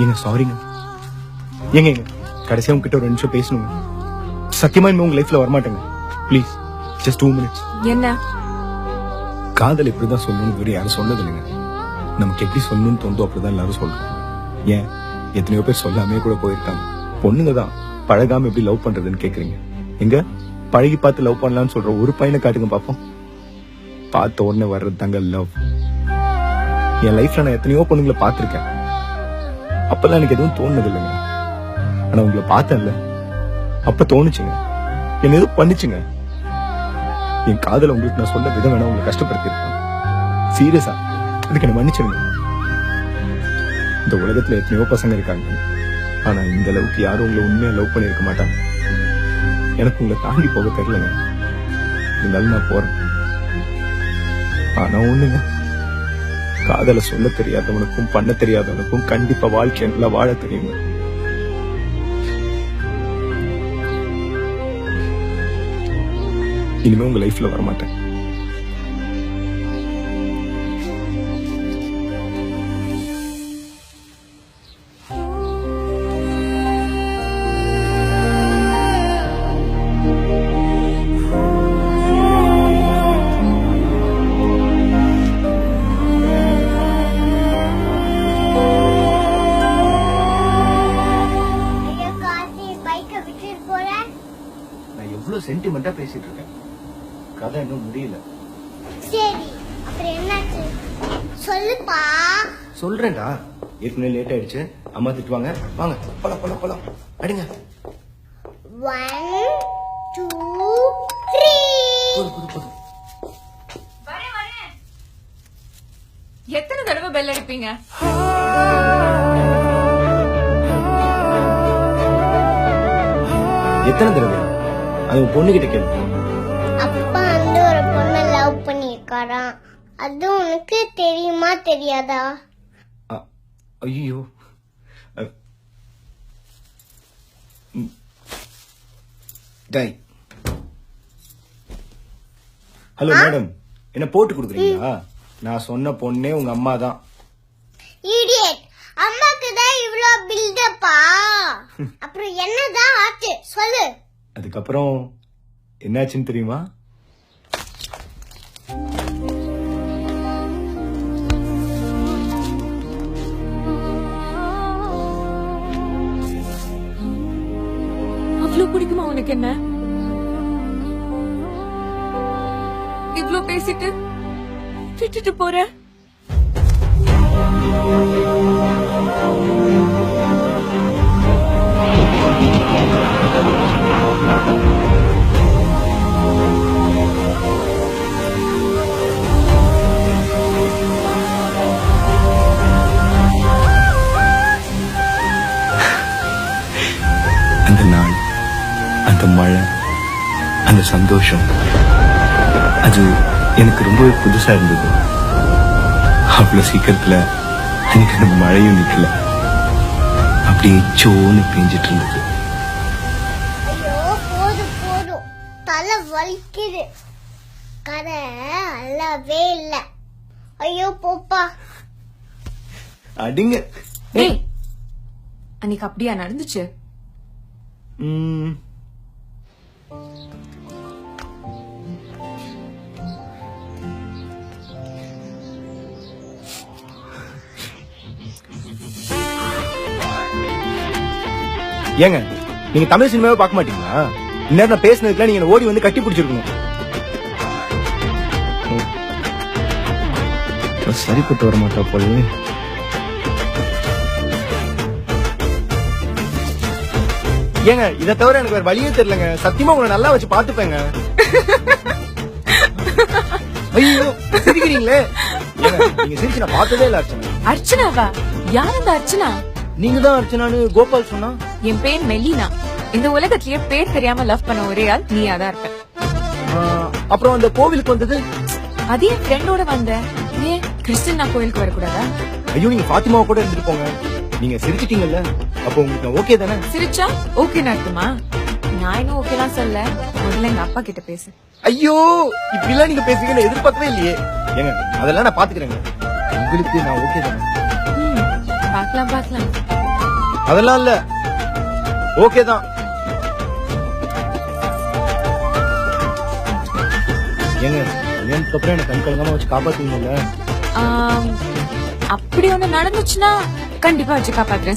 ஏங்க சாரிங்க. ஏங்க கடைசியா உங்ககிட்ட ஒரு நிமிஷம் பேசணுங்க. சத்தியமா இனிமே உங்க லைஃப்ல வரமாட்டேங்க. Please just 2 minutes. என்ன காதல் இப்படிதான் சொல்லணும்னு வேற யாரும் சொன்னது இல்லைங்க. நமக்கு எப்படி சொல்லணும்னு தோணுதோ அப்படிதான் எல்லாரும் சொல்றோம். ஏன் எத்தனையோ பேர் சொல்லாமே கூட போயிருக்காங்க. பொண்ணுங்க தான் பழகாம எப்படி லவ் பண்றதுன்னு கேக்குறீங்க. எங்க பழகி பார்த்து லவ் பண்ணலாம்னு சொல்ற ஒரு பையனை காட்டுங்க பாப்போம். பார்த்த உடனே வர்றது தாங்க லவ். என் லைஃப்ல நான் எத்தனையோ பொண்ணுங்களை பார்த்திருக்கேன். அப்பெல்லாம் எனக்கு எதுவும் தோணுது இல்லைங்க. ஆனா உங்களை பார்த்தேன்ல, அப்ப தோணுச்சுங்க. என்ன எதுவும் பண்ணிச்சுங்க. என் காதல உங்களுக்கு நான் சொன்ன விதம் வேணா உங்களை கஷ்டப்படுத்திருக்கேன். சீரியஸா அதுக்கு என்ன மன்னிச்சிருங்க. இந்த உலகத்துல எத்தனையோ பசங்க இருக்காங்க. ஆனா இந்த அளவுக்கு யாரும் உங்களை உண்மையா லவ் பண்ணிருக்க மாட்டாங்க. எனக்கு உங்களை தாண்டி போக தெரியலங்க. இருந்தாலும் நான் போறேன். ஆனா ஒண்ணுங்க, காதல சொல்ல தெரியாதவனுக்கும் பண்ண தெரியாதவனுக்கும் கண்டிப்பா வாழ்க்கை நல்லா வாழ தெரியுங்க. இனிமே உங்க லைஃப்ல வரமாட்டேன். சென்டிமெண்டா பேசிட்டு இருக்கேன். கதை இன்னும் முடியல. சரி, அப்புறம் என்னாச்சு சொல்லுப்பா. சொல்றேன்டா. ஏற்கனவே லேட் ஆயிடுச்சு. அம்மா திட்டுவாங்க. வாங்க போலாம் போலாம் போலாம். அடிங்க. 1 2 3. போடு. வரேன். எத்தனை தடவை பெல் அடிப்பீங்க? எத்தனை தடவை? அது பொண்ணுகிட்ட கேளு. அப்பா வந்து ஒரு பொண்ணை லவ் பண்ணிருக்காராம். அது உனக்கு தெரியுமா தெரியாதா? ஐயோ, ஹலோ மேடம், என்ன போட்டு கொடுக்குறீங்களா? நான் சொன்ன பொண்ணே உங்க அம்மா தான். இடியட், அம்மாக்கு தான் இவ்ளோ பில்டப்பா. அப்புறம் என்னதான் ஆச்சு சொல்லு. அதுக்கப்புறம் என்னாச்சுன்னு தெரியுமா? அவ்வளவு பிடிக்குமா உனக்கு? என்ன இவ்ளோ பேசிட்டு விட்டுட்டு போற? அந்த நாள், அந்த மழை, அந்த சந்தோஷம், அது எனக்கு ரொம்பவே புதுசா இருந்தது. அவ்வளவு சீக்கிரத்துல எனக்கு அந்த மழையும் நிக்கல. அப்படியே சோன்னு பெஞ்சிட்டு இருந்தது. ஐயோ போதும், தலை வலிக்குது. கதை அல்லவே இல்ல. ஐயோ போப்பா. அடிங்க. ஏய், அன்னைக்கு அப்படியா நடந்துச்சு? ஏங்க, நீங்க தமிழ் சினிமாவே பார்க்க மாட்டீங்களா? இந்நேரம் நான் பேசினதுக்குலாம் நீங்க ஓடி வந்து கட்டி பிடிச்சிருக்கணும். சரிப்பட்டு வர மாட்டா போல. ஏங்க, இதை தவிர எனக்கு வேற வழியே தெரியலங்க. சத்தியமா உங்களை நல்லா வச்சு பாத்துப்பேங்க. ஐயோ சிரிக்கிறீங்களே. நீங்க சிரிச்சு நான் பார்த்ததே இல்ல. அர்ச்சனா. அர்ச்சனாவா? யார் அந்த அர்ச்சனா? நீங்க தான் அர்ச்சனான்னு கோபால் சொன்னா. என் பேர் மெலினா. இந்த உலகத்திலேயே பேர் தெரியாம லவ் பண்ண ஒரே ஆள் நீயா தான் இருப்ப. அப்புறம் அந்த கோவிலுக்கு வந்தது அதே என் ஃப்ரெண்டோட வந்த. ஏன் கிறிஸ்டின் நான் கோவிலுக்கு வரக்கூடாதா? ஐயோ, நீங்க பாத்திமாவை கூட இருந்துட்டு போங்க. நீங்க சிரிச்சிட்டீங்கல்ல, அப்போ உங்களுக்கு ஓகே தானே? சிரிச்சா ஓகே அர்த்தமா? நான் இன்னும் ஓகேலாம் சொல்ல. முதல்ல எங்க அப்பா கிட்ட பேசு. ஐயோ, இப்படி எல்லாம் நீங்க பேசுறீங்கன்னு எதிர்பார்க்கவே இல்லையே. ஏங்க, அதெல்லாம் நான் பாத்துக்கிறேங்க. உங்களுக்கு நான் ஓகே தானே? பாக்கலாம். அதெல்லாம் இல்ல, ஓகே தான். ஏங்க கல்யாணத்துக்கு அப்புறம் எனக்கு கண் கலங்காம வச்சு காப்பாத்துவீங்கல்ல? அப்படி ஒண்ணு நடந்துச்சுன்னா கண்டிப்பா வச்சு காப்பாத்துறேன்